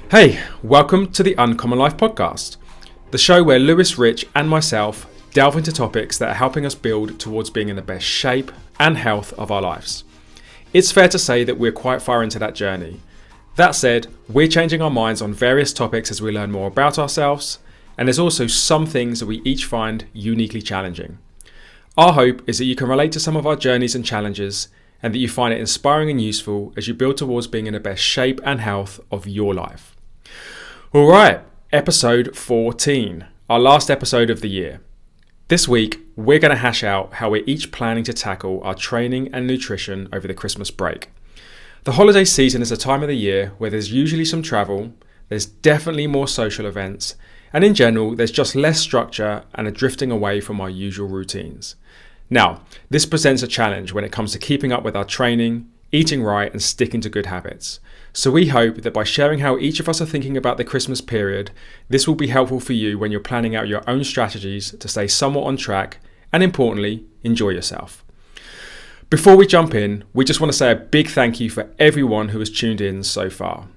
Hey, welcome to the Uncommon Life podcast, the show where Lewis, Rich, and myself delve into topics that are helping us build towards being in the best shape and health of our lives. It's fair to say that we're quite far into that journey. That said, we're changing our minds on various topics as we learn more about ourselves, and there's also some things that we each find uniquely challenging. Our hope is that you can relate to some of our journeys and challenges, and that you find it inspiring and useful as you build towards being in the best shape and health of your life. All right, episode 14, our last episode of the year. This week, we're going to hash out how we're each planning to tackle our training and nutrition over the Christmas break. The holiday season is a time of the year where there's usually some travel, there's definitely more social events, and in general, there's just less structure and a drifting away from our usual routines. Now, this presents a challenge when it comes to keeping up with our training, eating right, and sticking to good habits. So we hope that by sharing how each of us are thinking about the Christmas period, this will be helpful for you when you're planning out your own strategies to stay somewhat on track and, importantly, enjoy yourself. Before we jump in, we just want to say a big thank you for everyone who has tuned in so far.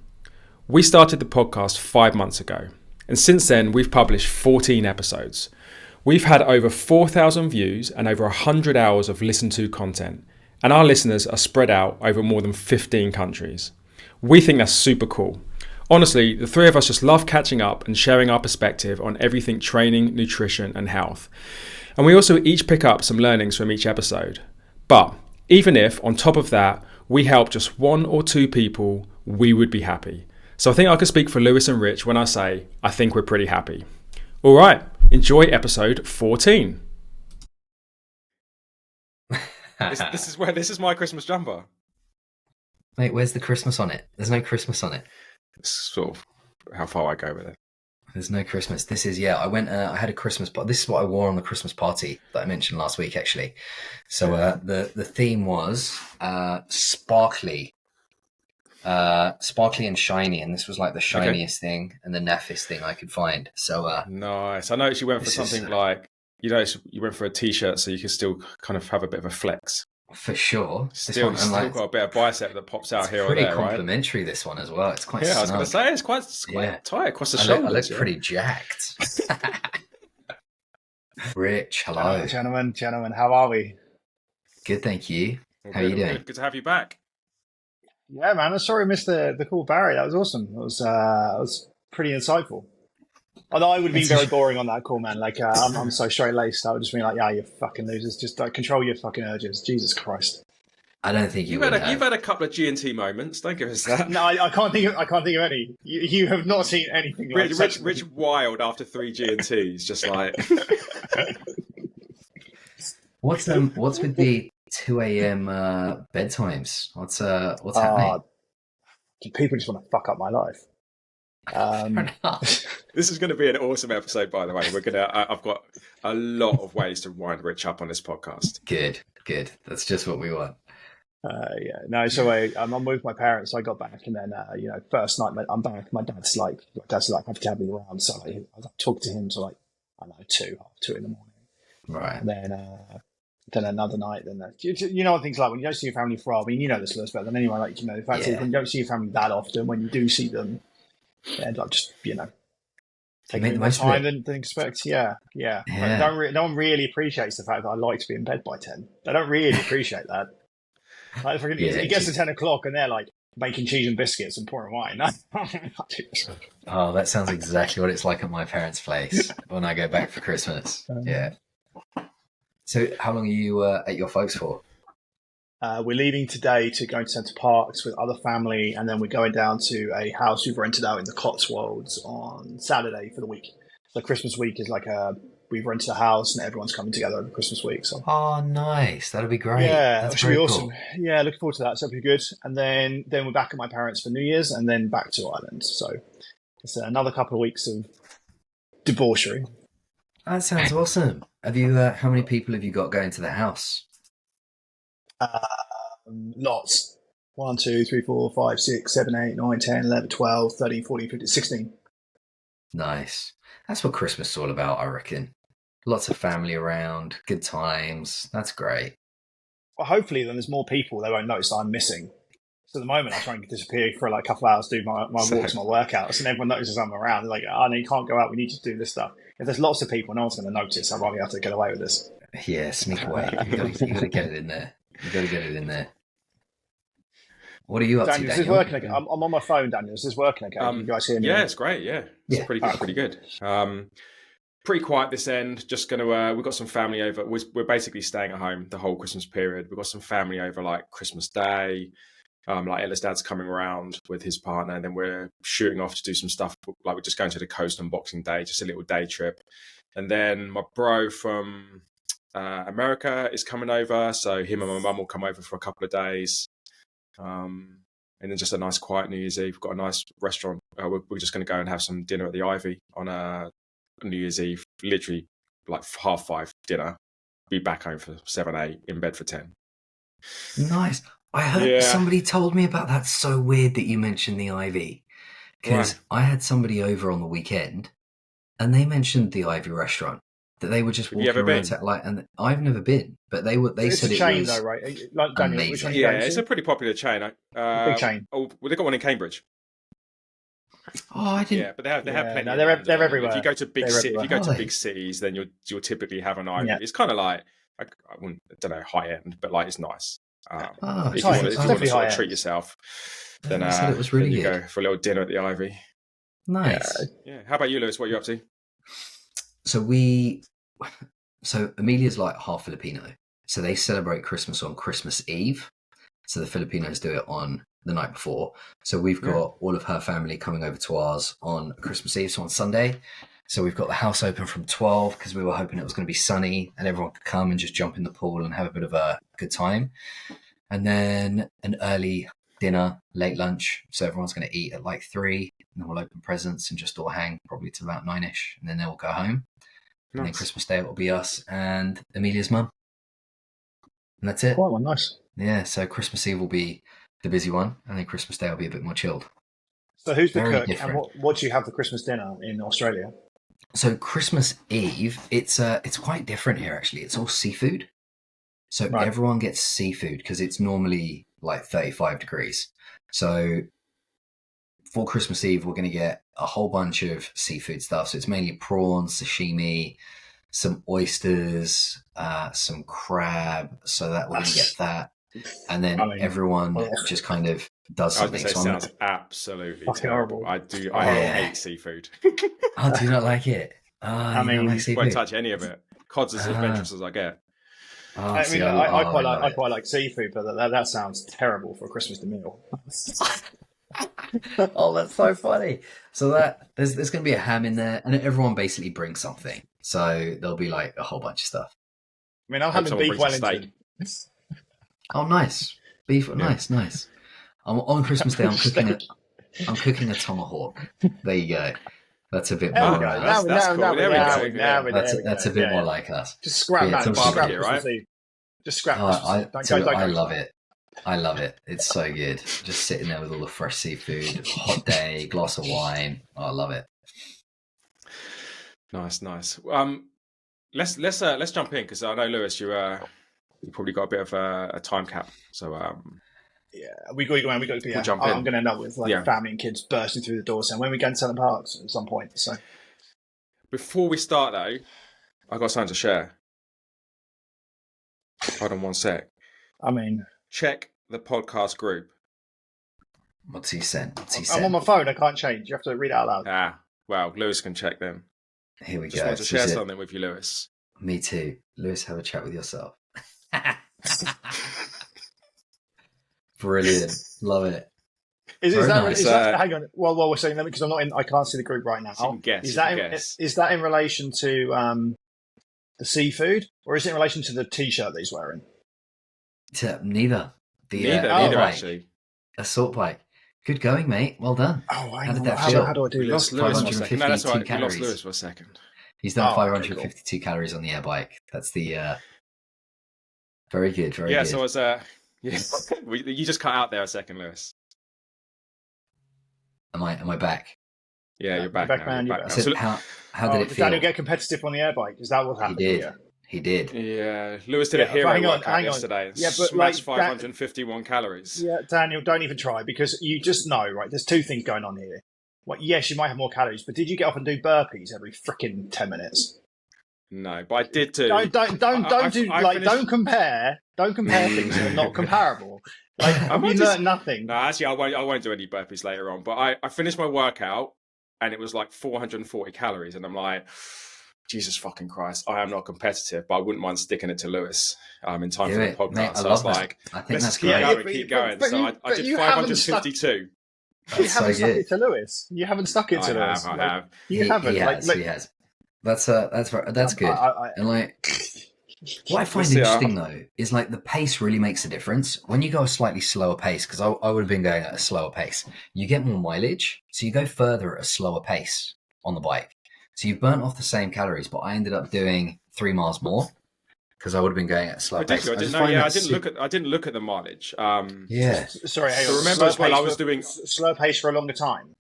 We started the podcast 5 months ago, and since then we've published 14 episodes. We've had over 4,000 views and over 100 hours of listened to content, and our listeners are spread out over more than 15 countries. We think that's super cool. Honestly, the three of us just love catching up and sharing our perspective on everything training, nutrition, and health. And we also each pick up some learnings from each episode. But even if, on top of that, we help just 1 or 2 people, we would be happy. So I think I can speak for Lewis and Rich when I say I think we're pretty happy. All right, enjoy episode 14. This is my Christmas jumper. Mate, where's the Christmas on it? There's no Christmas on it. It's sort of how far I go with it. There's no Christmas. This is, I went, I had a Christmas party. This is what I wore on the Christmas party that I mentioned last week, actually. So the theme was sparkly and shiny. And this was like the shiniest thing and the naffest thing I could find. So nice. I noticed you went for something like, you went for a t-shirt so you could still kind of have a bit of a flex. For sure. Still got a bit of bicep that pops out here or there, right? It's pretty complimentary, this one as well. It's quite snug. I was going to say, it's quite tight across the shoulders. I look pretty jacked. Rich, hello. Gentlemen, how are we? Good, thank you. How are you doing? Good to have you back. Yeah, man. I'm sorry I missed the call, Barry. That was awesome. It was pretty insightful. Although I would be very boring on that call, man. Like, I'm so straight-laced. I would just be like, yeah, you fucking losers. Just control your fucking urges. Jesus Christ. I don't think you've had a couple of G&T moments. Don't give us that. No, I can't think of any. You have not seen anything like Rich wild after 3 G&Ts, just like. What's with the 2 a.m. bedtimes? What's happening? People just want to fuck up my life. This is going to be an awesome episode, by the way. I've got a lot of ways to wind Rich up on this podcast. Good. That's just what we want. So I'm with my parents. So I got back, and then first night I'm back. My dad's like happy to have me around. So I talked to him till like I don't know 2 in the morning. Right. And then another night. Then you know what things like when you don't see your family for. I mean, you know this better than anyone. Like the fact that when you don't see your family that often, when you do see them. And like just taking more time than expect. Yeah. Like, no one really appreciates the fact that I like to be in bed by 10. They don't really appreciate that. Like, it gets to 10 o'clock and they're like making cheese and biscuits and pouring wine. Oh, that sounds exactly what it's like at my parents' place when I go back for Christmas. Yeah. So, how long are you at your folks for? We're leaving today to go to Centre Parks with other family, and then we're going down to a house we've rented out in the Cotswolds on Saturday for the week. So Christmas week is like we've rented a house and everyone's coming together over Christmas week. So nice, that'll be great. Yeah, that should be awesome. Cool. Yeah, looking forward to that. So it'll be good. And then we're back at my parents for New Year's, and then back to Ireland. So it's another couple of weeks of debauchery. That sounds awesome. Have you? How many people have you got going to the house? Lots. 1, 2, 3, 4, 5, 6, 7, 8, 9, 10, 11, 12, 13, 14, 15, 16. Nice. That's what Christmas is all about, I reckon. Lots of family around, good times. That's great. Well, hopefully then there's more people they won't notice I'm missing. So at the moment, I try and disappear for like a couple of hours, do my walks, my workouts, and everyone notices I'm around. They're like, "Oh no, you can't go out. We need you to do this stuff." If there's lots of people, no one's going to notice. I'd rather have to get away with this. Yeah, sneak away. You got to get it in there. You got to get it in there. What are you up to, Daniel? Is this working again? I'm on my phone, Daniel. Is this working okay? You guys hear me? Yeah, it's great. Yeah, it's pretty good. Pretty good. Pretty quiet this end. Just gonna. We've got some family over. We're basically staying at home the whole Christmas period. We've got some family over like Christmas Day. Like Ella's dad's coming around with his partner, and then we're shooting off to do some stuff. Like we're just going to the coast on Boxing Day, just a little day trip. And then my bro from America is coming over, so him and my mum will come over for a couple of days. And then just a nice quiet New Year's Eve. We've got a nice restaurant. We're just going to go and have some dinner at the Ivy on New Year's Eve. Literally like 5:30 dinner. Be back home for 7, 8, in bed for 10. Nice. I heard somebody told me about that. So weird that you mentioned the Ivy, because I had somebody over on the weekend, and they mentioned the Ivy restaurant that they were just walking around. And I've never been, but they said it's a chain, though, right? Like Daniel, amazing. Yeah, it's a pretty popular chain. Big chain. Oh, well, they got one in Cambridge. Oh, I didn't. Yeah, but they have plenty. No, they're everywhere. If you go to big cities, then you'll typically have an Ivy. Yeah. It's kind of like I don't know, high end, but like it's nice. If you want to sort of treat yourself, then it was really then you good. go for a little dinner at the Ivy. Nice. Yeah. How about you, Lewis? What are you up to? So Amelia's like half Filipino, so they celebrate Christmas on Christmas Eve. So the Filipinos do it on the night before. So we've got all of her family coming over to ours on Christmas Eve, so on Sunday. So we've got the house open from 12 because we were hoping it was going to be sunny and everyone could come and just jump in the pool and have a bit of a good time. And then an early dinner, late lunch. So everyone's going to eat at like 3, and then we'll open presents and just all hang probably to about 9ish, and then they'll go home. Nice. And then Christmas Day it will be us and Amelia's mum. And that's it. Quite one, nice. Yeah, so Christmas Eve will be the busy one, and then Christmas Day will be a bit more chilled. So who's the cook, and what do you have for Christmas dinner in Australia? So Christmas Eve, it's quite different here actually. It's all seafood. So everyone gets seafood because it's normally like 35 degrees. So for Christmas Eve, we're going to get a whole bunch of seafood stuff. So it's mainly prawns, sashimi, some oysters, some crab. So that we're going to get that. And then everyone just kind of does something. It sounds absolutely terrible. I hate seafood. Oh, do you not like it? I mean, like seafood? Won't touch any of it. Cod's as adventurous as I get. I quite like seafood, but that sounds terrible for a Christmas meal. Oh, that's so funny. So that there's going to be a ham in there, and everyone basically brings something. So there'll be like a whole bunch of stuff. I mean, I'm having beef Wellington. Oh, nice beef. Yeah. Nice. On Christmas Day, I'm cooking a tomahawk. There you go. That's a bit more. That's cool. That's a bit more like us. Just scrap that barbecue, right? Just scrap. I love it. I love it. It's so good. Just sitting there with all the fresh seafood, hot day, glass of wine. Oh, I love it. Nice. Let's jump in because I know Lewis, you probably got a bit of a time cap. So we got to be. Jump in. I'm going to end up with family and kids bursting through the door saying, "When we go to Selland Parks at some point." So before we start though, I got something to share. Hold on one sec. I mean, check the podcast group. What's he sent? I'm on my phone. I can't change. You have to read it out loud. Well, Lewis can check then. Here we go. Just want to share something with you, Lewis. Me too. Lewis, have a chat with yourself. Brilliant. Love it. Is that hang on? Well, we're saying that because I can't see the group right now. So guess, is that in relation to the seafood, or is it in relation to the t-shirt that he's wearing? Neither. Neither actually. Assault bike. Good going, mate. Well done. Oh, how did that feel? How do I do this? Lost Lewis for a second. No, that's right. Calories. We lost Lewis for a second. He's done 552 calories on the air bike. That's the very good. Very good. So I was you just cut out there a second, Lewis. Am I back? Yeah, you're back now. How did it feel? Did Daniel get competitive on the air bike? Is that what happened? He did. He did. Yeah, Lewis did a hero workout yesterday and smashed like 551 calories. Yeah, Daniel, don't even try, because you just know, right? There's two things going on here. Well, yes, you might have more calories, but did you get up and do burpees every freaking 10 minutes? No, but I did too. Don't compare things that are not comparable. Like, you learned nothing. No, actually, I won't do any burpees later on. But I finished my workout and it was like 440 calories, and I'm like, Jesus fucking Christ, I am not competitive, but I wouldn't mind sticking it to Lewis in time for the podcast. Mate, so I was like, let's just keep going. So I did 552. You haven't stuck it to Lewis. You haven't stuck it to Lewis. I have. He has. That's good. And like, what I find interesting though is like the pace really makes a difference when you go a slightly slower pace. Because I would have been going at a slower pace. You get more mileage, so you go further at a slower pace on the bike. So you've burnt off the same calories, but I ended up doing 3 miles more because I would have been going at a slow pace. I didn't look at the mileage. Sorry, so remember as well, I was doing slow pace for a longer time.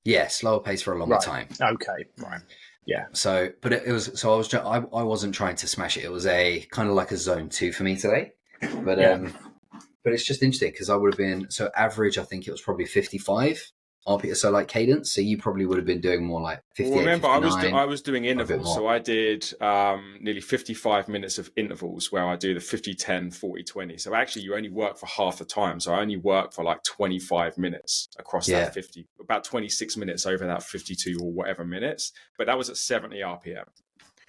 Yeah, slower pace for a longer time. Okay, right. Yeah. So, but I wasn't trying to smash it. It was a kind of like a zone 2 for me today. But but it's just interesting because I would have been average. I think it was probably 55 RPM. So like cadence. So you probably would have been doing more like 58. Well, remember, 59, I was doing intervals. So I did nearly 55 minutes of intervals where I do the 50, 10, 40, 20. So actually, you only work for half the time. So I only work for like 25 minutes across that 50, about 26 minutes over that 52 or whatever minutes. But that was at 70 RPM.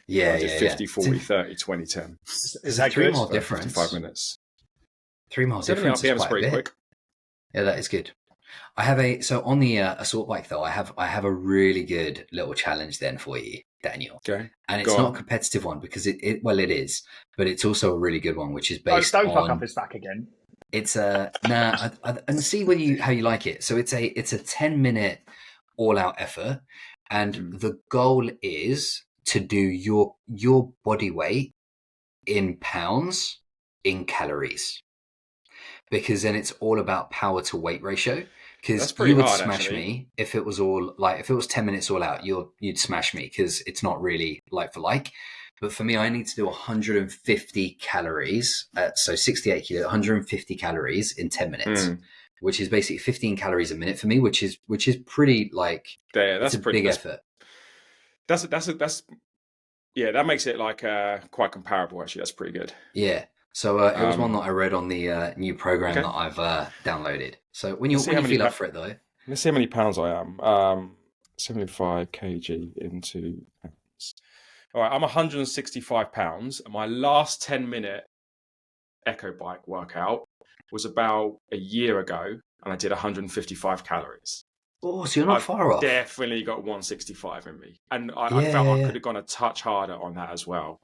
Yeah, I did 50, 40, 30, 20, 10. Is that 3 mile difference? 55 minutes. 3 miles difference. 70 RPM is pretty quick. Yeah, that is good. I have on the assault bike though. I have a really good little challenge then for you, Daniel. Okay. And it's not a competitive one because it is, but it's also a really good one, which is based on. Don't fuck up his back again. It's and see how you like it. So it's a 10-minute all out effort, and the goal is to do your body weight in pounds in calories, because then it's all about power to weight ratio. Because you would smash me if it was 10 minutes all out, you'd smash me because it's not really like for like. But for me, I need to do 150 calories, so 68 kilo, 150 calories in 10 minutes, which is basically 15 calories a minute for me, which is pretty like that's a big effort. That makes it like quite comparable. Actually, that's pretty good. Yeah. So it was one that I read on the new program that I've downloaded. So when you feel up for it though, let's see how many pounds I am. 75 kg into pounds. All right, I'm 165 pounds. And my last 10-minute Echo Bike workout was about a year ago, and I did 155 calories. Oh, so you're not far off. Definitely got 165 in me, and I felt I could have gone a touch harder on that as well.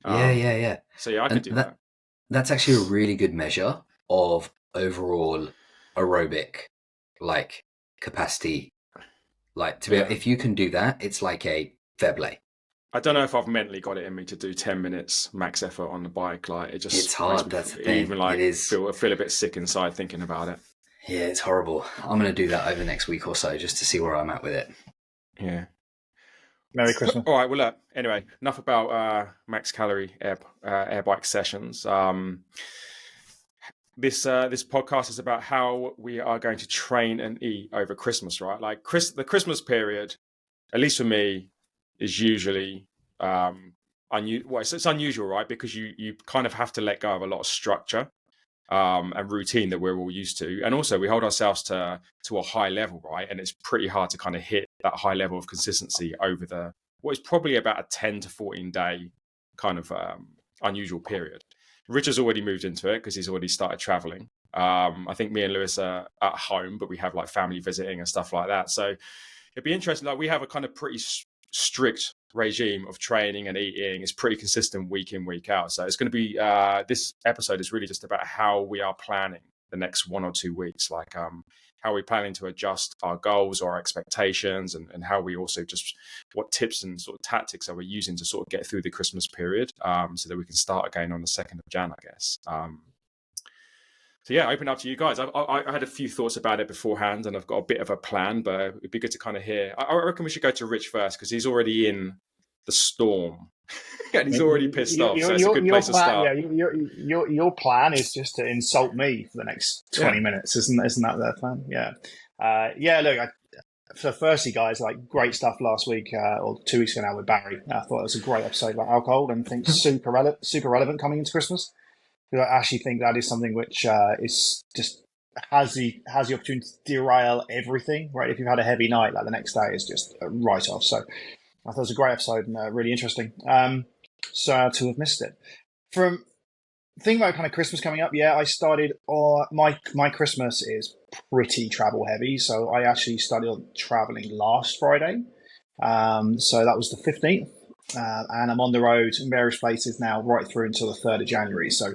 Yeah. So yeah, I could do that. That's actually a really good measure of overall aerobic like capacity. Like if you can do that, it's like a fair play. I don't know if I've mentally got it in me to do 10 minutes max effort on the bike. Like it's hard. That's the thing. Even like I feel a bit sick inside thinking about it. Yeah, it's horrible. I'm going to do that over the next week or so just to see where I'm at with it. Yeah. Merry Christmas. All right. Well, look, anyway, enough about max calorie air bike sessions. This podcast is about how we are going to train and eat over Christmas, right? Like the Christmas period, at least for me, is usually it's unusual, right? Because you kind of have to let go of a lot of structure and routine that we're all used to, and also we hold ourselves to a high level, right? And it's pretty hard to kind of hit that high level of consistency over what is probably about a 10 to 14 day kind of unusual period. Rich has already moved into it because he's already started traveling. I think me and Lewis are at home, but we have like family visiting and stuff like that. So it'd be interesting. Like we have a kind of pretty strict regime of training and eating. It's pretty consistent week in, week out. So it's going to be this episode is really just about how we are planning the next 1 or 2 weeks, like how are we planning to adjust our goals or our expectations, and how we also just what tips and sort of tactics are we using to sort of get through the Christmas period so that we can start again on the 2nd of Jan, I guess. So yeah, open up to you guys. I had a few thoughts about it beforehand, and I've got a bit of a plan, but it'd be good to kind of hear. I reckon we should go to Rich first because he's already in the storm. And he's already pissed off, so it's a good your place to plan, start. Yeah, your plan is just to insult me for the next 20 minutes, isn't that their plan? Yeah. Look, so firstly, guys, like great stuff last week or 2 weeks ago now with Barry. I thought it was a great episode about alcohol and I think super relevant coming into Christmas. Because I actually think that is something which is just has the opportunity to derail everything, right? If you've had a heavy night, like the next day is just a write off. So I thought it was a great episode and really interesting. So to have missed it. From thinking about kind of Christmas coming up, I started my Christmas is pretty travel heavy. So I actually started traveling last Friday. So that was the 15th. And I'm on the road in various places now right through until the 3rd of January. So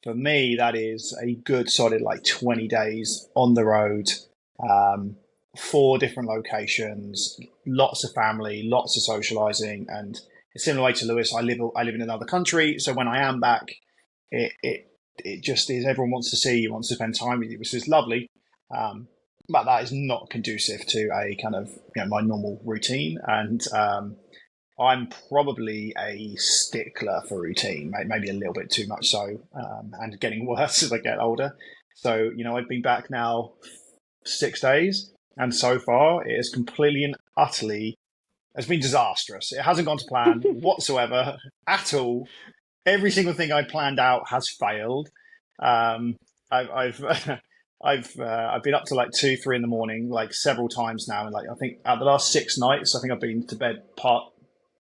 for me, that is a good solid like 20 days on the road, 4 different locations, lots of family, lots of socializing, and a similar way to Lewis, I live in another country, so when I am back, it just is everyone wants to see you, wants to spend time with you, which is lovely, but that is not conducive to a kind of my normal routine, and I'm probably a stickler for routine, maybe a little bit too much so, and getting worse as I get older. So, I've been back now 6 days, and so far it is completely and utterly has been disastrous. It hasn't gone to plan whatsoever at all. Every single thing I planned out has failed. I've I've been up to like 2-3 in the morning, like several times now, and like I think at the last 6 nights, I think I've been to bed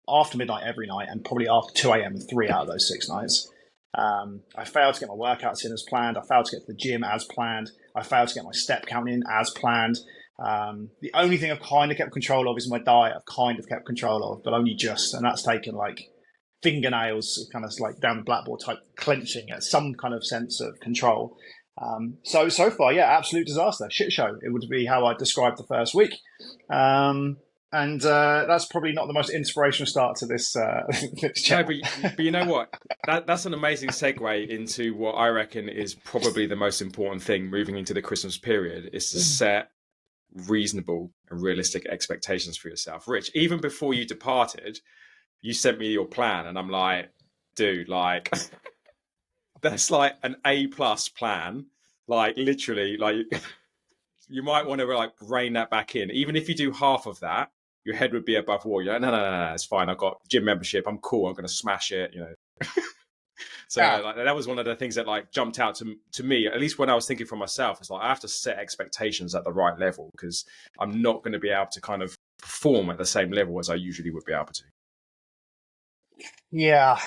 after midnight every night, and probably after 2 a.m. 3 out of those 6 nights. I failed to get my workouts in as planned. I failed to get to the gym as planned. I failed to get my step count in as planned. The only thing I've kind of kept control of is my diet. I've kind of kept control of, but only just, and that's taken like fingernails, kind of like down the blackboard type clenching at some kind of sense of control. So far, absolute disaster, shit show. It would be how I described the first week. And that's probably not the most inspirational start to this chat. No, but you know what? That's an amazing segue into what I reckon is probably the most important thing moving into the Christmas period is to set reasonable and realistic expectations for yourself. Rich, even before you departed, you sent me your plan and I'm like, dude, like that's like an A+ plan. Like literally, like you might want to like rein that back in. Even if you do half of that, your head would be above water. You're like, no, it's fine. I've got gym membership. I'm cool. I'm going to smash it, So like, that was one of the things that like jumped out to me, at least when I was thinking for myself. It's like I have to set expectations at the right level because I'm not going to be able to kind of perform at the same level as I usually would be able to. Yeah.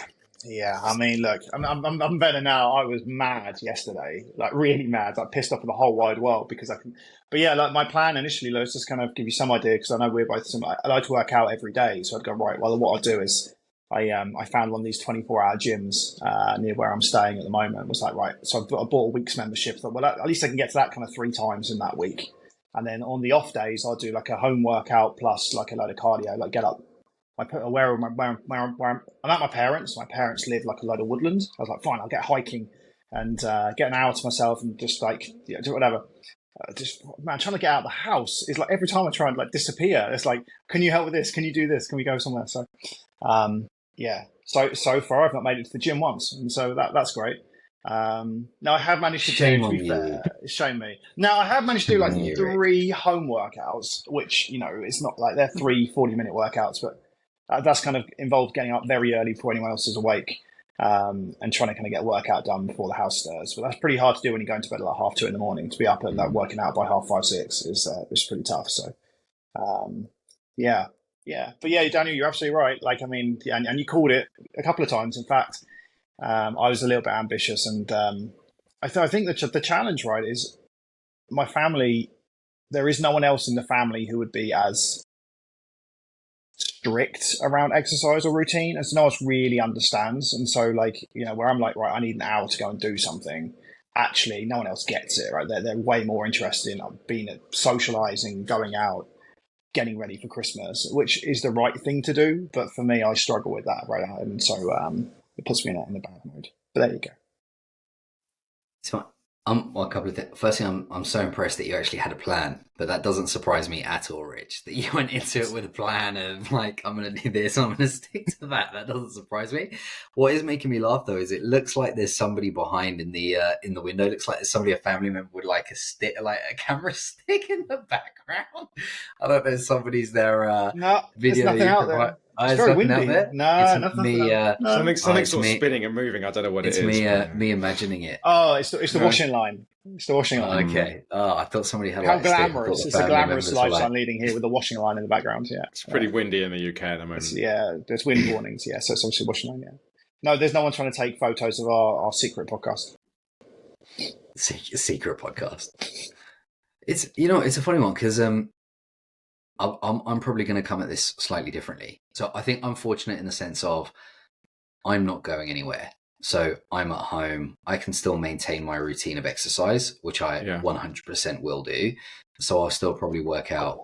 I mean, look, I'm better now. I was mad yesterday, like really mad, like pissed off at the whole wide world because I can. But yeah, like my plan initially, let's just kind of give you some idea because I know we're both similar. I like to work out every day, so I'd go right. Well, what I'll do is I found one of these 24-hour gyms near where I'm staying at the moment. It was like, right, so I bought a week's membership. Thought, well, at least I can get to that kind of 3 times in that week. And then on the off days, I'll do like a home workout plus like a load of cardio, like get up. I'm at my parents. My parents live like a load of woodlands. I was like, fine, I'll get hiking and get an hour to myself and just like do whatever. Trying to get out of the house is like every time I try and like disappear. It's like, can you help with this? Can you do this? Can we go somewhere? So, So far I've not made it to the gym once, and so that's great. Now I have managed to Shame on be you. fair. Shame me. Now I have managed to do like 3 home workouts, which it's not like they're 3 40-minute workouts, but that's kind of involved getting up very early before anyone else is awake, and trying to kind of get a workout done before the house stirs. But that's pretty hard to do when you go into bed at like 2:30 in the morning. To be up and working out by 5:30, 6 is pretty tough. So, yeah. But yeah, Daniel, you're absolutely right. Like, I mean, and you called it a couple of times. In fact, I was a little bit ambitious, and I think that the challenge, right, is my family. There is no one else in the family who would be as strict around exercise or routine as no one else really understands. And so, like, where I'm like, right, I need an hour to go and do something. Actually, no one else gets it, right? They're way more interested in being socializing, going out, getting ready for Christmas, which is the right thing to do. But for me, I struggle with that, right? And so it puts me in a bad mood. But there you go. Well, a couple of things. Firstly, I'm so impressed that you actually had a plan, but that doesn't surprise me at all, Rich. That you went into it with a plan of like, I'm going to do this, I'm going to stick to that. That doesn't surprise me. What is making me laugh though is it looks like there's somebody behind in the window. It looks like there's somebody, a family member, with like a stick, like a camera stick in the background. I don't know if somebody's there. No, there's Video nothing you out provide. there. Oh, It's it's very nothing out windy. there. No, It's nothing me. out there. No. Something's sort of me. spinning and moving. I don't know what It's it is. me imagining it. Oh, it's the No. washing line. It's the washing line. Okay. Oh, I thought somebody had How like a stick. I thought glamorous! the It's a family glamorous members were lifestyle like, leading here with the washing line in the background. Yeah, It's pretty windy in the UK at the moment. yeah. There's wind warnings. Yeah, so it's obviously washing line. Yeah. No, there's no one trying to take photos of our secret podcast. secret podcast. It's it's a funny one because I'm probably going to come at this slightly differently. So I think I'm fortunate in the sense of I'm not going anywhere. So I'm at home. I can still maintain my routine of exercise, which I 100% will do. So I'll still probably work out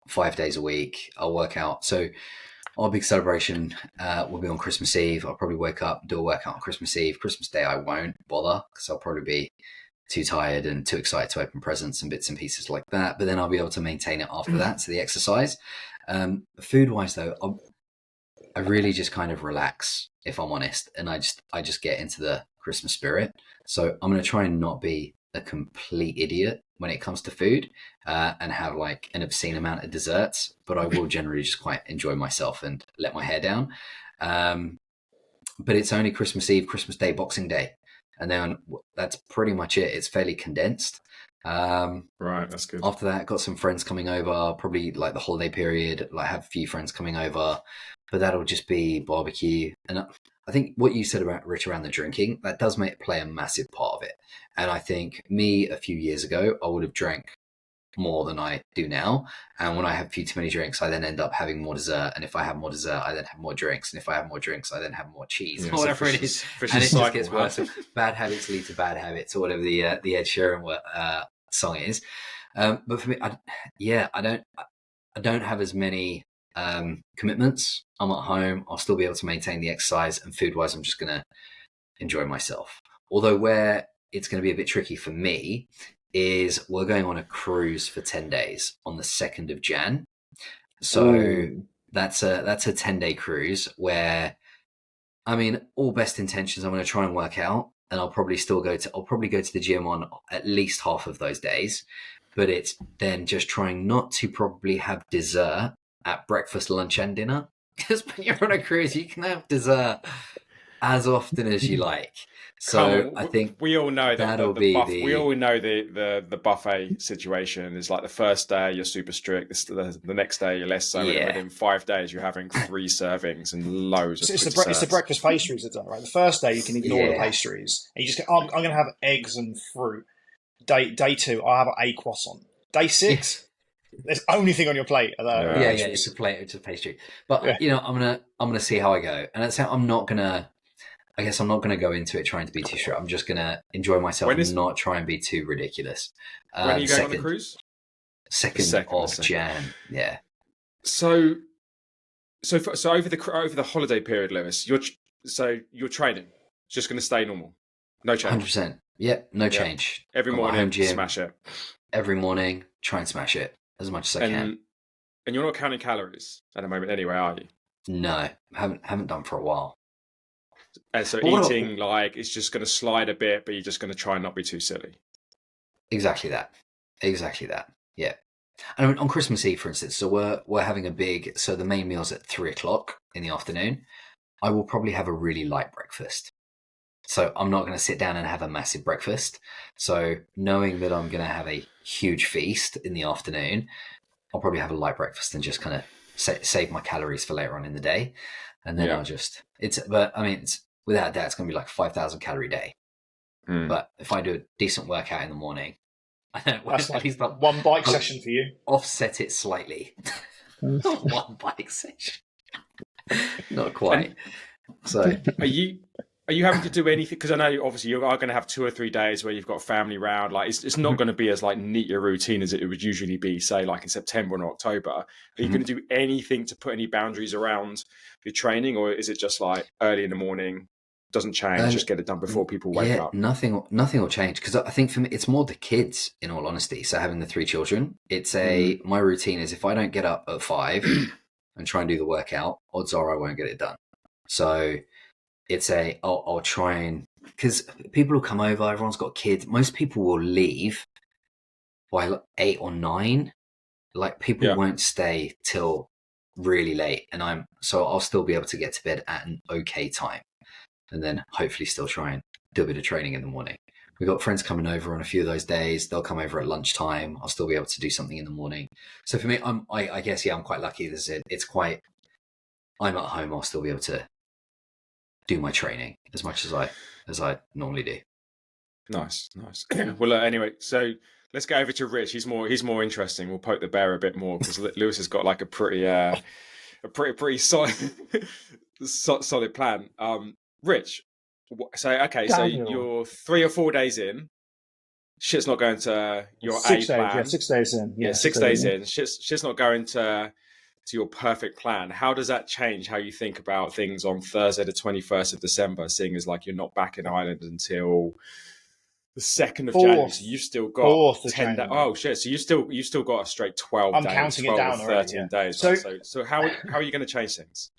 5 days a week. I'll work out. So our big celebration will be on Christmas Eve. I'll probably wake up, do a workout on Christmas Eve. Christmas Day, I won't bother because I'll probably be too tired and too excited to open presents and bits and pieces like that. But then I'll be able to maintain it after that. So the exercise. Food wise though, I really just kind of relax, if I'm honest, and I just get into the Christmas spirit. So I'm going to try and not be a complete idiot when it comes to food and have like an obscene amount of desserts, but I will generally just quite enjoy myself and let my hair down. But it's only Christmas Eve, Christmas Day, Boxing Day, and then that's pretty much it. It's fairly condensed. Right, that's good. After that, got some friends coming over, probably like the holiday period, like have a few friends coming over, but that'll just be barbecue. And I think what you said about Rich around the drinking, that does play a massive part of it. And I think me a few years ago, I would have drank more than I do now. And when I have a few too many drinks, I then end up having more dessert. And if I have more dessert, I then have more drinks. And if I have more drinks, I then have more cheese, or whatever it is. And it just gets worse. Bad habits lead to bad habits, or whatever the Ed Sheeran song is. But for me, I don't have as many commitments. I'm at home. I'll still be able to maintain the exercise, and food wise, I'm just going to enjoy myself. Although where it's going to be a bit tricky for me is we're going on a cruise for 10 days on the 2nd of Jan. So that's a 10-day cruise where, I mean, all best intentions, I'm going to try and work out, and I'll probably go to the gym on at least half of those days, but it's then just trying not to probably have dessert at breakfast, lunch and dinner, because when you're on a cruise, you can have dessert as often as you like. So I think we all know that we all know the buffet situation is like the first day you're super strict, the next day you're less so, and within 5 days you're having 3 servings and loads of it's the breakfast pastries that right. The first day you can ignore the pastries and you just go, I'm going to have eggs and fruit. Day 2 I'll have a croissant. Day 6 there's only thing on your plate. It's a plate, it's a pastry. But I'm gonna see how I go, and that's how I'm not gonna go into it trying to be too strict. I'm just gonna enjoy myself and not try and be too ridiculous. When are you going on the cruise? 2nd of Jan. Yeah. So over the holiday period, Lewis, you're training. It's just going to stay normal. No change. 100%. Yep. No change. Every morning, home gym, smash it. Every morning, try and smash it as much as I can. And you're not counting calories at the moment, anyway, are you? No, haven't done for a while. And so eating it's just going to slide a bit, but you're just going to try and not be too silly. Exactly that. Yeah. And on Christmas Eve, for instance, so we're having so the main meal's at 3:00 in the afternoon. I will probably have a really light breakfast. So I'm not going to sit down and have a massive breakfast. So knowing that I'm going to have a huge feast in the afternoon, I'll probably have a light breakfast and just kind of save my calories for later on in the day. And then it's without a doubt, it's going to be like 5,000 calorie day. But if I do a decent workout in the morning, that's at least one bike session for you. Offset it slightly. One bike session. Not quite. So are you having to do anything? Because I know obviously you are going to have 2 or 3 days where you've got family round. Like it's not going to be as like neat your routine as it would usually be, say like in September or October. Are you going to do anything to put any boundaries around your training, or is it just like early in the morning, doesn't change? Just get it done before people wake up. Nothing will change, because I think for me it's more the kids, in all honesty. So having the 3 children, it's my routine is, if I don't get up at 5 and try and do the workout, odds are I won't get it done. So it's I'll try and, because people will come over, everyone's got kids, most people will leave by 8 or 9. Like, people won't stay till really late, and I'll still be able to get to bed at an okay time, and then hopefully still try and do a bit of training in the morning. We've got friends coming over on a few of those days. They'll come over at lunchtime. I'll still be able to do something in the morning. So for me, I guess I'm quite lucky. I'm at home. I'll still be able to do my training as much as I normally do. Nice. Well, anyway, so let's go over to Rich. He's more interesting. We'll poke the bear a bit more, because Lewis has got like a pretty solid solid plan. Rich, so you're 3 or 4 days in. Shit's not going to your A plan. Yeah, 6 days in. Yeah, 6 days in. Shit's not going to your perfect plan. How does that change how you think about things on Thursday, the 21st of December, seeing as like you're not back in Ireland until the 2nd of January? So you've still got 10 days. Oh shit! So you still got a straight 12 days. I'm counting it down 13 already, days. So how are you going to change things?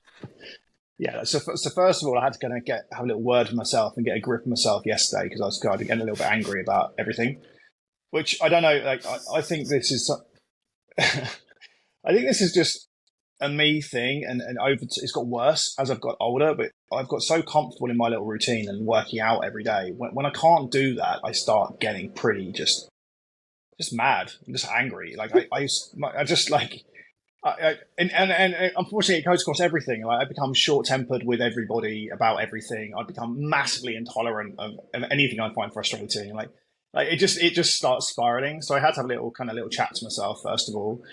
Yeah. So first of all, I had to have a little word with myself and get a grip of myself yesterday, because I was kind of getting a little bit angry about everything. Which I don't know. Like I think this is. I think this is just a me thing, and it's got worse as I've got older, but I've got so comfortable in my little routine and working out every day. When I can't do that, I start getting pretty just mad. I'm just angry. Like I just like, and unfortunately it goes across everything. Like, I become short-tempered with everybody about everything. I become massively intolerant of anything I find frustrating. Like it just starts spiraling. So I had to have a little chat to myself first of all.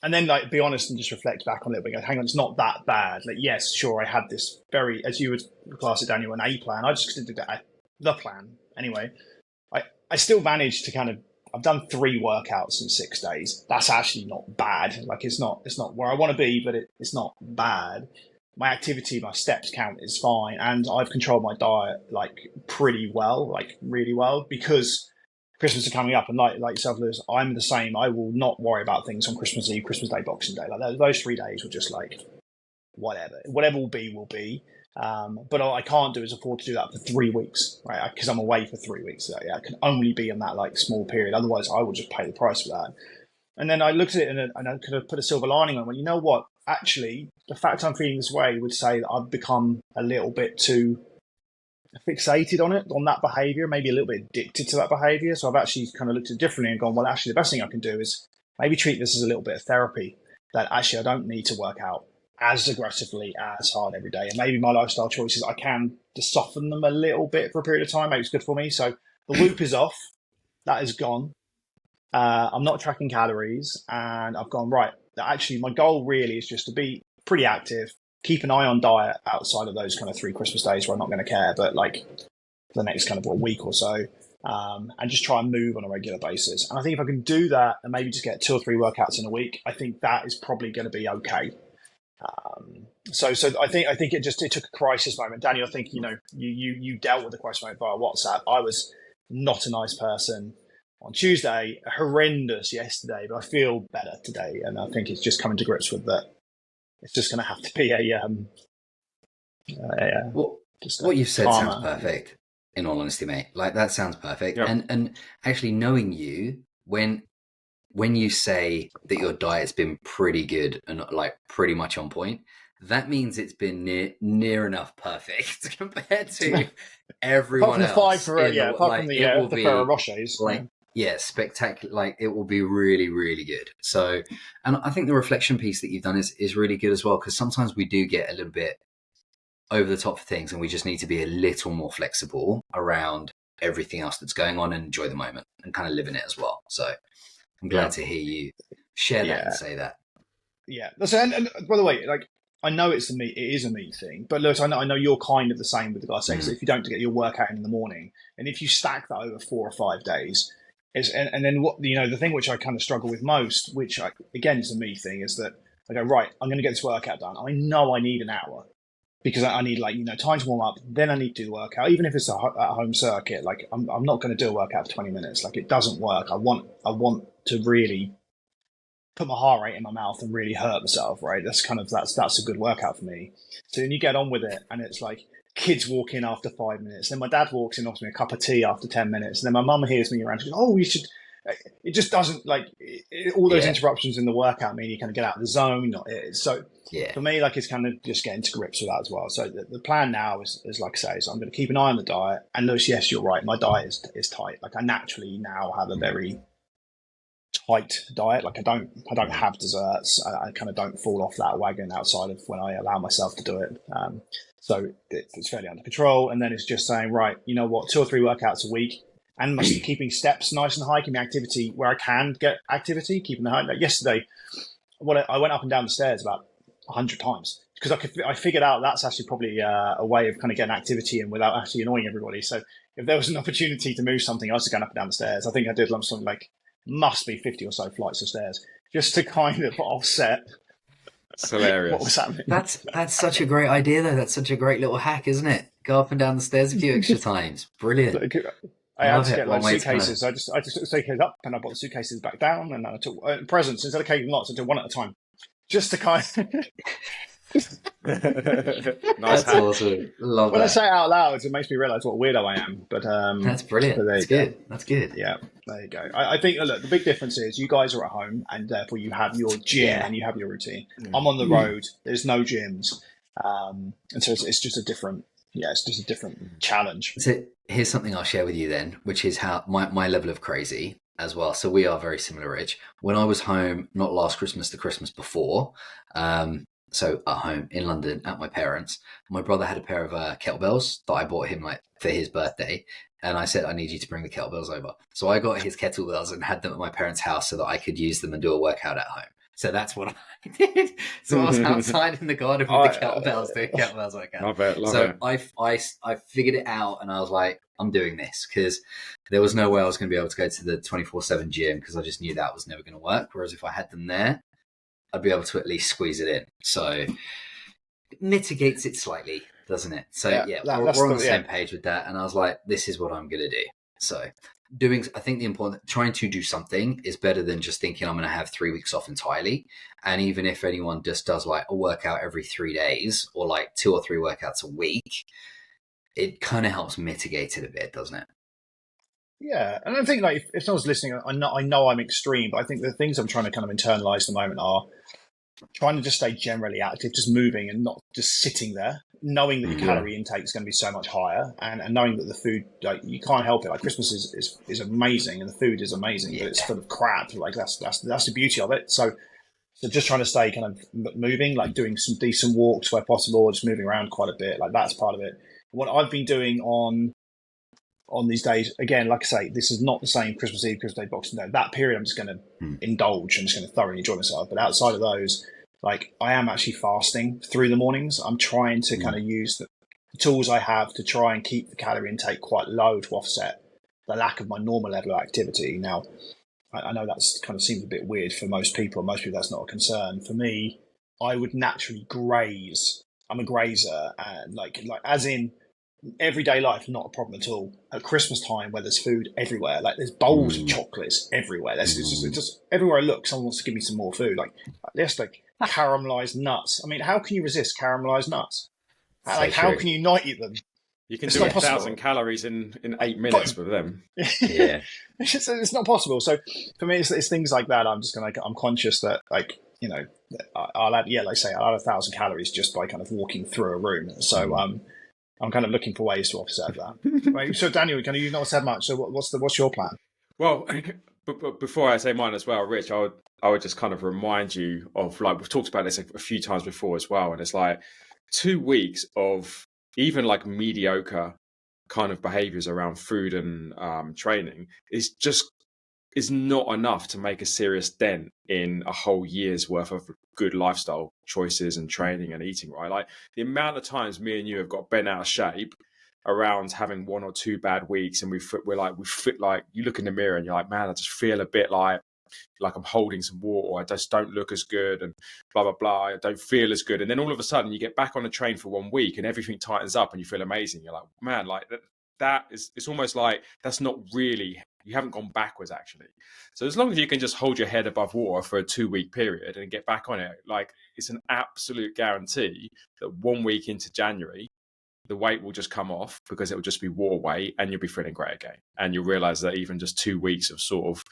And then, like, be honest and just reflect back on it. But go, hang on, it's not that bad. Like, yes, sure, I had this very, as you would class it, Daniel, an A plan. I just did the plan. Anyway, I still managed to I've done 3 workouts in 6 days. That's actually not bad. Like, it's not where I want to be, but it's not bad. My activity, my steps count is fine. And I've controlled my diet, like, pretty well, like, really well, because Christmas are coming up, and like yourself, Lewis, I'm the same. I will not worry about things on Christmas Eve, Christmas Day, Boxing Day. Like, those 3 days were just like, whatever will be. But all I can't do is afford to do that for 3 weeks, right? Because I'm away for 3 weeks. So, I can only be in that like small period. Otherwise, I would just pay the price for that. And then I looked at it and I could have put a silver lining on. Well, you know what? Actually, the fact I'm feeling this way would say that I've become a little bit too fixated on that behavior, maybe a little bit addicted to that behavior. So I've actually kind of looked at it differently and gone, well, actually the best thing I can do is maybe treat this as a little bit of therapy, that actually I don't need to work out as aggressively, as hard every day. And maybe my lifestyle choices, I can just soften them a little bit for a period of time. Maybe it's good for me. So the whoop is off. That is gone. I'm not tracking calories, and I've gone, right, actually my goal really is just to be pretty active, keep an eye on diet outside of those kind of 3 Christmas days where I'm not going to care, but like the next kind of a week or so, and just try and move on a regular basis. And I think if I can do that and maybe just get 2 or 3 workouts in a week, I think that is probably going to be okay. So I think it took a crisis moment. Daniel, I think, you dealt with the crisis moment via WhatsApp. I was not a nice person on Tuesday, horrendous yesterday, but I feel better today. And I think it's just coming to grips with that. It's just going to have to be what you've said sounds perfect, in all honesty, mate. Like, that sounds perfect. Yep. And actually knowing you, when you say that your diet's been pretty good and like pretty much on point, that means it's been near enough perfect compared to everyone else. Apart from the Ferrero Rochers. Yeah, spectacular. Like, it will be really, really good. So, and I think the reflection piece that you've done is really good as well, because sometimes we do get a little bit over the top of things, and we just need to be a little more flexible around everything else that's going on and enjoy the moment and kind of live in it as well. So I'm glad to hear you share that and say that. Yeah. And by the way, like, I know it is a me thing, but look, I know you're kind of the same with the guys saying, so if you don't get your workout in the morning, and if you stack that over 4 or 5 days, and then what, the thing which I kind of struggle with most, which again is a me thing, is that I go, right, I'm going to get this workout done. I know I need an hour. because I need like, time to warm up. Then I need to do the workout, even if it's at home circuit. Like I'm not going to do a workout for 20 minutes. Like it doesn't work. I want to really put my heart rate in my mouth and really hurt myself, right? That's a good workout for me. So then you get on with it, and it's like kids walk in after 5 minutes. Then my dad walks in, offers me a cup of tea after 10 minutes. And then my mum hears me around. She goes, "Oh, you should." It just doesn't all those interruptions in the workout mean you kind of get out of the zone. So for me, like it's kind of just getting to grips with that as well. So the plan now is like I say, is I'm going to keep an eye on the diet. And Lewis, yes, you're right. My diet is tight. Like I naturally now have a very tight diet. Like I don't have desserts. I kind of don't fall off that wagon outside of when I allow myself to do it. So it's fairly under control. And then it's just saying, right, you know what, 2 or 3 workouts a week, and keeping steps nice and high, keeping activity where I can get activity, keeping the height. Like yesterday, I went up and down the stairs about 100 times because I figured out that's actually probably a way of kind of getting activity in without actually annoying everybody. So if there was an opportunity to move something, I was going up and down the stairs. I think I did something like must be 50 or so flights of stairs just to kind of offset. It's hilarious. What was happening? That's such a great idea, though. That's such a great little hack, isn't it? Go up and down the stairs a few extra times. Brilliant. I had to get like suitcases. Kind of... I just took the suitcases up and I brought the suitcases back down, and then I took presents instead of taking lots. I took one at a time, just to kind of. Nice. That's awesome. Love when that. I say it out loud, it makes me realise what a weirdo I am. But that's brilliant. That's good. That's good. Yeah, there you go. I think look, the big difference is you guys are at home, and therefore you have your gym and you have your routine. I'm on the road. There's no gyms, and so it's just a different. Yeah, it's just a different challenge. So here's something I'll share with you then, which is how my level of crazy as well. So we are very similar, Rich. When I was home, not last Christmas, the Christmas before, so at home in London at my parents', my brother had a pair of kettlebells that I bought him like for his birthday. And I said, I need you to bring the kettlebells over. So I got his kettlebells and had them at my parents' house so that I could use them and do a workout at home. So that's what I did. So I was outside in the garden with the kettlebells doing kettlebells workout. Love it. I figured it out and I was like, I'm doing this because there was no way I was going to be able to go to the 24/7 gym because I just knew that was never going to work. Whereas if I had them there, I'd be able to at least squeeze it in. So it mitigates it slightly, doesn't it? So we're on the same page with that. And I was like, this is what I'm going to do. So I think trying to do something is better than just thinking I'm going to have 3 weeks off entirely. And even if anyone just does like a workout every 3 days or like 2 or 3 workouts a week, it kind of helps mitigate it a bit, doesn't it? Yeah, and I think like if someone's listening, I know I'm extreme, but I think the things I'm trying to kind of internalize at the moment are trying to just stay generally active, just moving and not just sitting there, knowing that your calorie intake is going to be so much higher, and knowing that the food, like you can't help it. Like Christmas is amazing and the food is amazing, but it's full of crap. Like that's the beauty of it. So just trying to stay kind of moving, like doing some decent walks where possible, just moving around quite a bit. Like that's part of it. What I've been doing on these days, again, like I say, this is not the same Christmas Eve, Christmas Day, Boxing Day. That period, I'm just going to indulge. I'm just going to thoroughly enjoy myself. But outside of those, like I am actually fasting through the mornings. I'm trying to kind of use the tools I have to try and keep the calorie intake quite low to offset the lack of my normal level of activity. Now, I know that's kind of seems a bit weird for most people. Most people, that's not a concern. For me, I would naturally graze. I'm a grazer, and like as in everyday life, not a problem at all. At Christmas time, where there's food everywhere, like there's bowls of chocolates everywhere. It's just everywhere I look, someone wants to give me some more food. Like there's like caramelized nuts. I mean, how can you resist caramelized nuts? Like, how can you not eat them? You can do 1,000 calories in 8 minutes with them. Yeah, it's not possible. So for me, it's things like that. I'm conscious that I'll add 1,000 calories just by kind of walking through a room. So I'm kind of looking for ways to offset that. Right, so Daniel, you've not said much. So what's your plan? Well, but before I say mine as well, Rich, I would just kind of remind you of, like, we've talked about this a few times before as well, and it's like 2 weeks of even like mediocre kind of behaviors around food and training is not enough to make a serious dent in a whole year's worth of good lifestyle choices and training and eating, right? Like the amount of times me and you have got bent out of shape around having 1 or 2 bad weeks, and we fit like you look in the mirror and you're like, man, I just feel a bit like like I'm holding some water, or I just don't look as good, and blah blah blah. I don't feel as good, and then all of a sudden you get back on the train for 1 week, and everything tightens up, and you feel amazing. You're like, man, like that is. It's almost like that's not really. You haven't gone backwards actually. So as long as you can just hold your head above water for a 2-week period and get back on it, like it's an absolute guarantee that 1 week into January, the weight will just come off because it will just be water weight, and you'll be feeling great again. And you'll realize that even just 2 weeks of sort of,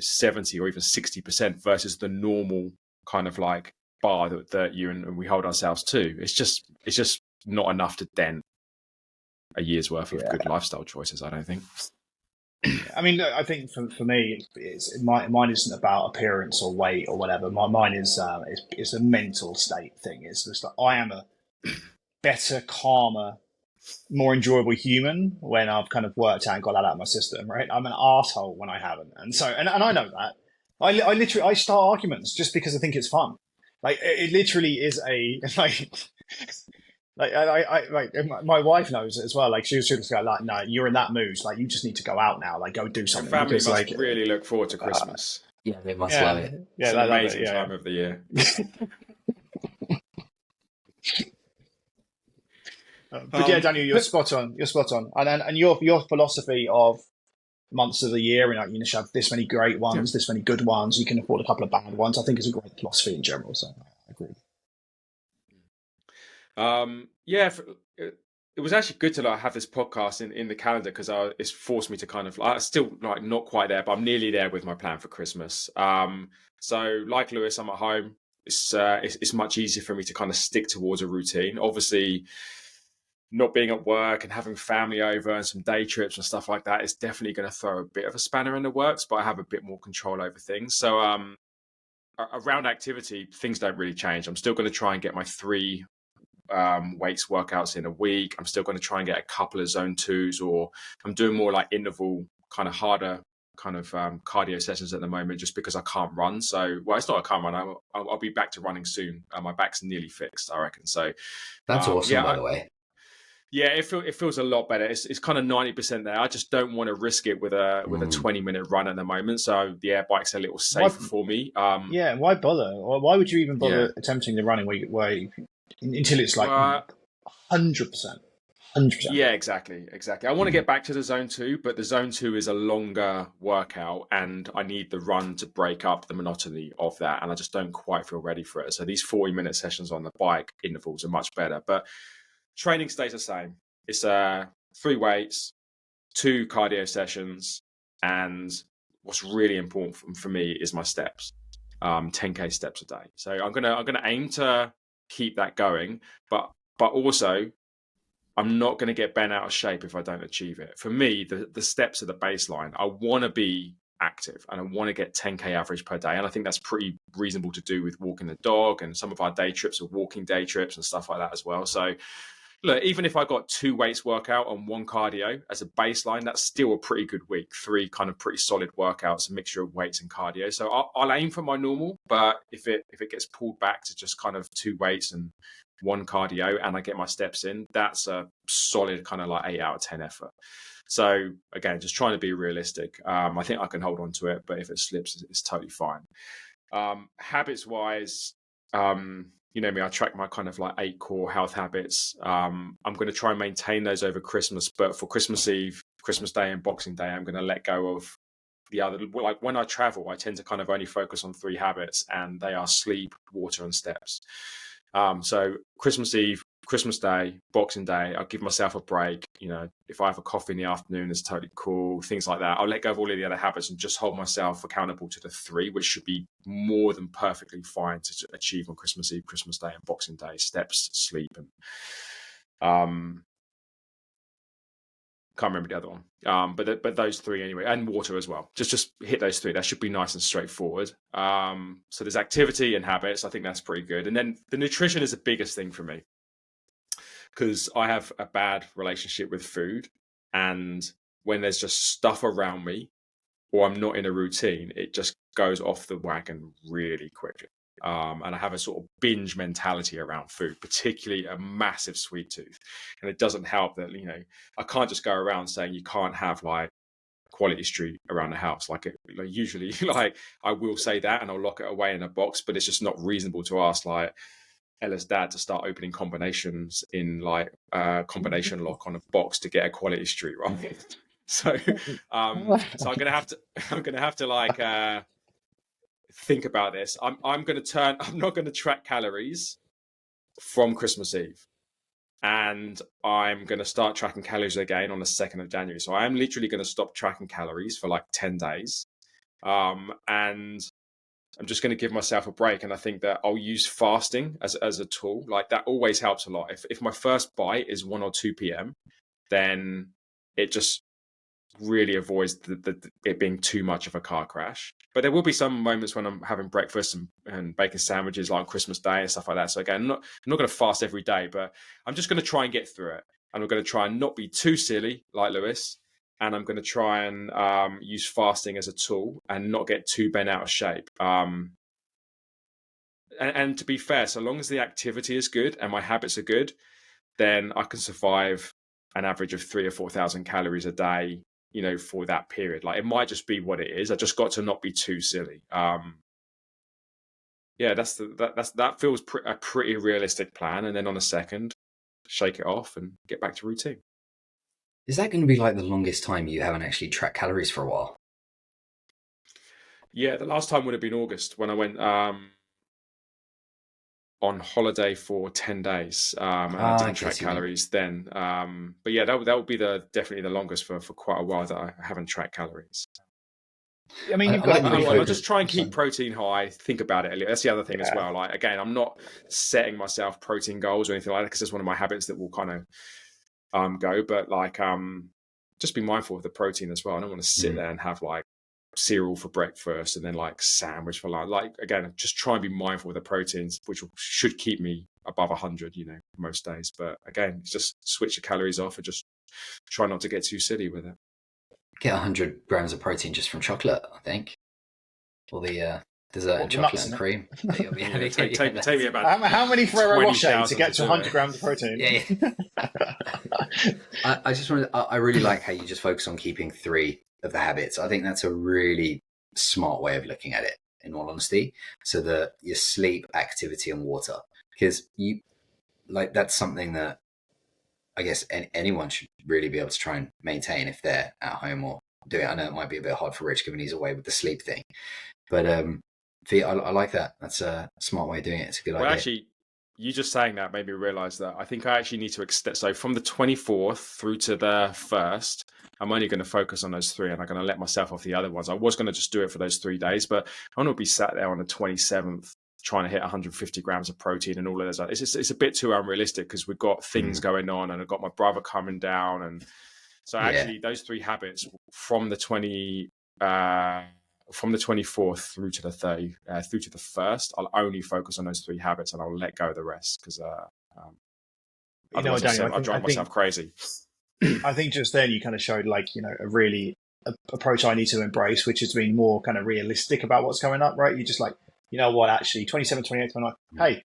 70 or even 60% versus the normal kind of like bar that you and we hold ourselves to, it's just not enough to dent a year's worth of good lifestyle choices, I don't think. I mean, look, I think for me, mine isn't about appearance or weight or whatever. Mine is a mental state thing. It's just that I am a better, calmer, more enjoyable human when I've kind of worked out and got that out of my system. Right? I'm an arsehole when I haven't, and so and I know that. I literally start arguments just because I think it's fun. Like it literally is a like. Like my wife knows it as well. Like she'll just go like, "No, you're in that mood. Like you just need to go out now. Like go do something." Your family because, must really look forward to Christmas. Yeah, they must love it. Yeah, it's an amazing time of the year. But yeah, Daniel, you're spot on. You're spot on. And your philosophy of months of the year, and you should have this many great ones, this many good ones. You can afford a couple of bad ones. I think is a great philosophy in general. So I agree. It was actually good to like have this podcast in the calendar because it's forced me to kind of I still like not quite there, but I'm nearly there with my plan for Christmas. So like Lewis, I'm at home. It's much easier for me to kind of stick towards a routine. Obviously, not being at work and having family over and some day trips and stuff like that is definitely going to throw a bit of a spanner in the works, but I have a bit more control over things. So around activity, things don't really change. I'm still going to try and get my 3 weights workouts in a week. I'm still going to try and get a couple of zone 2s, or I'm doing more like interval kind of harder kind of cardio sessions at the moment just because I can't run. So it's not I can't run. I'll be back to running soon. My back's nearly fixed, I reckon. So that's awesome, by the way. Yeah, it feels a lot better. It's kind of 90% there. I just don't want to risk it with a 20-minute run at the moment. So the air bike's a little safer for me. Why bother? Or why would you even bother attempting the running until it's like 100%? 100%. Yeah, exactly. I want to get back to the zone 2, but the zone 2 is a longer workout, and I need the run to break up the monotony of that, and I just don't quite feel ready for it. So these 40-minute sessions on the bike intervals are much better, but training stays the same. It's 3 weights, 2 cardio sessions, and what's really important for me is my steps. 10k steps a day. So I'm gonna aim to keep that going, but also I'm not going to get bent out of shape if I don't achieve it. For me, the steps are the baseline. I want to be active and I want to get 10k average per day, and I think that's pretty reasonable to do with walking the dog, and some of our day trips are walking day trips and stuff like that as well. So look, even if I got 2 weights workout and 1 cardio as a baseline, that's still a pretty good week. 3 kind of pretty solid workouts, a mixture of weights and cardio. So I'll aim for my normal, but if it gets pulled back to just kind of 2 weights and 1 cardio and I get my steps in, that's a solid kind of like 8 out of 10 effort. So again, just trying to be realistic. I think I can hold on to it, but if it slips, it's totally fine. Habits wise, you know me, I track my kind of like 8 core health habits. I'm going to try and maintain those over Christmas, but for Christmas Eve, Christmas Day and Boxing Day, I'm going to let go of the other. Like when I travel, I tend to kind of only focus on 3 habits, and they are sleep, water, and steps. So Christmas Eve, Christmas Day, Boxing Day, I'll give myself a break. You know, if I have a coffee in the afternoon, it's totally cool. Things like that. I'll let go of all of the other habits and just hold myself accountable to the 3, which should be more than perfectly fine to achieve on Christmas Eve, Christmas Day, and Boxing Day. Steps, sleep, and can't remember the other one. But those 3 anyway, and water as well. Just hit those 3. That should be nice and straightforward. So there's activity and habits. I think that's pretty good. And then the nutrition is the biggest thing for me, because I have a bad relationship with food, and when there's just stuff around me or I'm not in a routine, it just goes off the wagon really quickly. And I have a sort of binge mentality around food, particularly a massive sweet tooth. And it doesn't help that, you know, I can't just go around saying you can't have like quality street around the house. Like usually, like I will say that and I'll lock it away in a box, but it's just not reasonable to ask like Ella's dad to start opening combinations in like combination lock on a box to get a quality street, right? So so I'm gonna have to like think about this. I'm not gonna track calories from Christmas Eve. And I'm going to start tracking calories again on the 2nd of January. So I am literally going to stop tracking calories for like 10 days. And I'm just going to give myself a break. And I think that I'll use fasting as a tool. Like that always helps a lot. If my first bite is 1 or 2 p.m., then it just really avoids it being too much of a car crash. But there will be some moments when I'm having breakfast and bacon sandwiches like on Christmas Day and stuff like that. So again, I'm not going to fast every day, but I'm just going to try and get through it. And I'm going to try and not be too silly like Lewis. And I'm going to try and use fasting as a tool and not get too bent out of shape. And to be fair, so long as the activity is good and my habits are good, then I can survive an average of 3,000 or 4,000 calories a day, you know, for that period. Like it might just be what it is. I just got to not be too silly. Yeah, that feels a pretty realistic plan. And then on a 2nd, shake it off and get back to routine. Is that going to be like the longest time you haven't actually tracked calories for a while? Yeah, the last time would have been August when I went on holiday for 10 days and I didn't track calories then. But yeah, that would be definitely the longest for quite a while that I haven't tracked calories. I mean, I'll just try and keep protein high. Think about it a little. That's the other thing as well. Like again, I'm not setting myself protein goals or anything like that because it's one of my habits that will kind of go. But like, just be mindful of the protein as well. I don't want to sit there and have like cereal for breakfast and then like sandwich for lunch. Like again, just try and be mindful of the proteins, which should keep me above 100, you know, most days. But again, just switch the calories off and just try not to get too silly with it. Get 100 grams of protein just from chocolate, I think. Or the dessert and chocolate and cream. Take me about how many Ferrero Rocher to get to 100 grams of protein? I just wanted. I really like how you just focus on keeping 3 of the habits. I think that's a really smart way of looking at it, in all honesty. So that your sleep, activity, and water, because you like that's something that I guess anyone should really be able to try and maintain if they're at home or doing it. I know it might be a bit hard for Rich given he's away with the sleep thing, but I like that. That's a smart way of doing it. It's a good idea. Actually, you just saying that made me realize that I think I actually need to extend. So from the 24th through to the 1st, I'm only going to focus on those 3 and I'm going to let myself off the other ones. I was going to just do it for those 3 days, but I want to be sat there on the 27th trying to hit 150 grams of protein and all of those. It's a bit too unrealistic because we've got things going on and I've got my brother coming down. And so actually those 3 habits from the 24th through to the 30, through to the 1st, I'll only focus on those 3 habits and I'll let go of the rest because I'll drive myself crazy. I think just then you kind of showed like, you know, a really approach I need to embrace, which is being more kind of realistic about what's coming up, right? You're just like, you know what, actually 27, 28, 29, hey,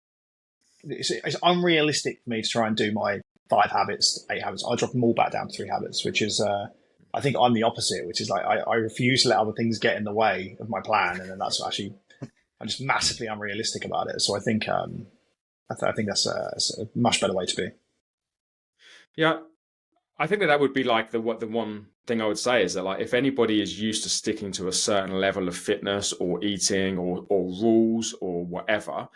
it's unrealistic for me to try and do my 5 habits, 8 habits. I'll drop them all back down to 3 habits, which is, I think I'm the opposite, which is like I refuse to let other things get in the way of my plan, and then that's actually I'm just massively unrealistic about it. So I think I think that's a much better way to be. Yeah, I think that would be like the one thing I would say is that like if anybody is used to sticking to a certain level of fitness or eating or rules or whatever,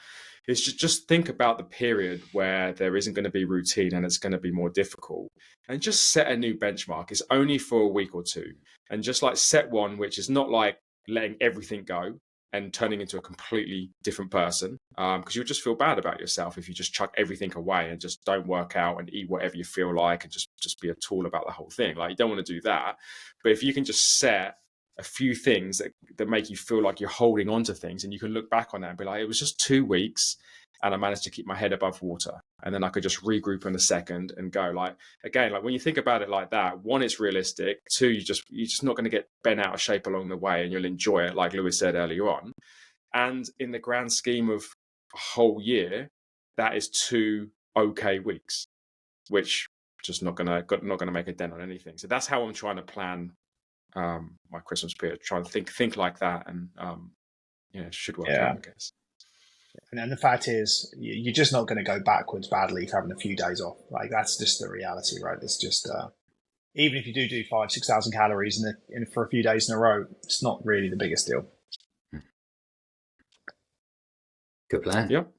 is just think about the period where there isn't going to be routine and it's going to be more difficult, and just set a new benchmark. It's only for a week or 2, and just like set one which is not like letting everything go and turning into a completely different person, because you'll just feel bad about yourself if you just chuck everything away and just don't work out and eat whatever you feel like and just be a tool about the whole thing. Like you don't want to do that. But if you can just set a few things that make you feel like you're holding on to things, and you can look back on that and be like, it was just 2 weeks and I managed to keep my head above water, and then I could just regroup in a second and go. Like again, like when you think about it like that, 1, it's realistic. 2, you're just not going to get bent out of shape along the way, and you'll enjoy it, like Lewis said earlier on. And in the grand scheme of a whole year, that is 2 okay weeks, which just not gonna make a dent on anything. So that's how I'm trying to plan my Christmas period. Try and think like that, and it should work out, I guess. And the fact is, you're just not going to go backwards badly for having a few days off. Like, that's just the reality, right? It's just even if you do 5,000-6,000 calories for a few days in a row, it's not really the biggest deal. Good plan. Yep.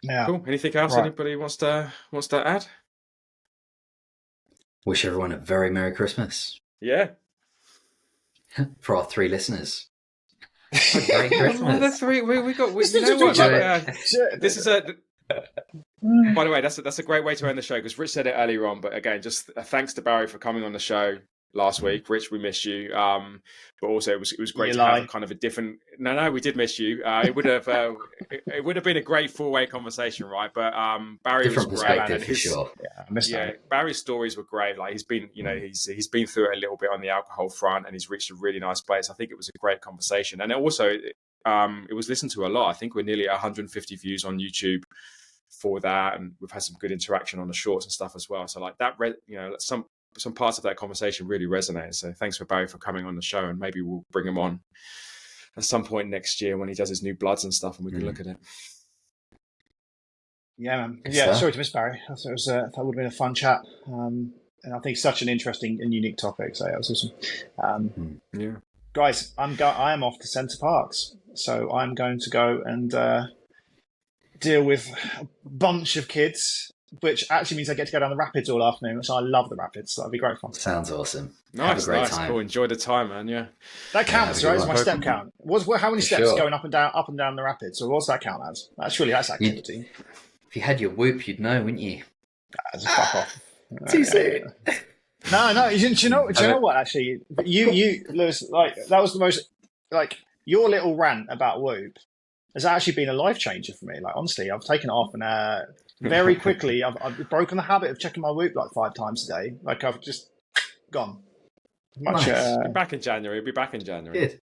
Yeah. Cool. Anything else anybody wants to add? Wish everyone a very Merry Christmas. Yeah. For our 3 listeners. Merry Christmas. The 3 we got. You know what? This is a. By the way, that's a great way to end the show, because Rich said it earlier on. But again, just thanks to Barry for coming on the show last week. Rich, we missed you. But also it was great to have kind of a different. No, we did miss you. It would have been a great 4-way conversation, right? But Barry different was great, perspective for sure. Barry's stories were great. Like, he's been, he's been through it a little bit on the alcohol front, and he's reached a really nice place. I think it was a great conversation, and it was listened to a lot. I think we're nearly 150 views on YouTube for that, and we've had some good interaction on the shorts and stuff as well. So like that, some parts of that conversation really resonated. So thanks for Barry for coming on the show, and maybe we'll bring him on at some point next year when he does his new bloods and stuff, and we can look at it. Yeah, man. Yeah, sorry to miss Barry. I thought that would have been a fun chat, and I think such an interesting and unique topic. So yeah, it was awesome. Guys, I am off to Centre Parks, so I'm going to go and deal with a bunch of kids, which actually means I get to go down the rapids all afternoon. So I love the rapids. So that'd be great fun. Sounds awesome. Nice, have a great time. Cool. Enjoy the time, man. Yeah, that counts, right? It's my step count. How many steps going up and down the rapids? So what's that count as? That's activity. If you had your whoop, you'd know, wouldn't you? Fuck off. Too soon. No. Do you know what? Actually, you, Lewis, like that was the most, like, your little rant about whoop has actually been a life changer for me. Like, honestly, I've taken it off, and very quickly I've broken the habit of checking my whoop like 5 times a day. Like, I've just gone. Nice. Be back in January. Good.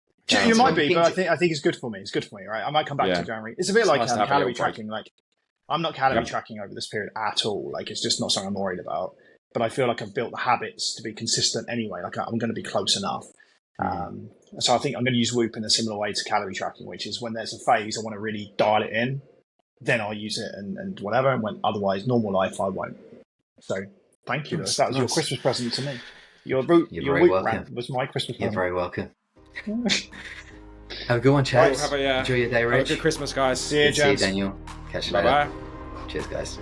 You might be, but I think it's good for me. It's good for me, right? I might come back to January. It's a bit like calorie tracking. Like, I'm not calorie tracking over this period at all. Like, it's just not something I'm worried about. But I feel like I've built the habits to be consistent anyway. Like, I'm going to be close enough. So I think I'm going to use Whoop in a similar way to calorie tracking, which is when there's a phase I want to really dial it in, then I'll use it and whatever. And when otherwise, normal life, I won't. So thank you, Lewis. That was your Christmas present to me. Your Whoop rant was my Christmas present. You're very welcome. Have a good one, Chaz. Enjoy your day, Rich. Have a good Christmas, guys. See you, Daniel. Catch you later. Bye-bye. Cheers, guys.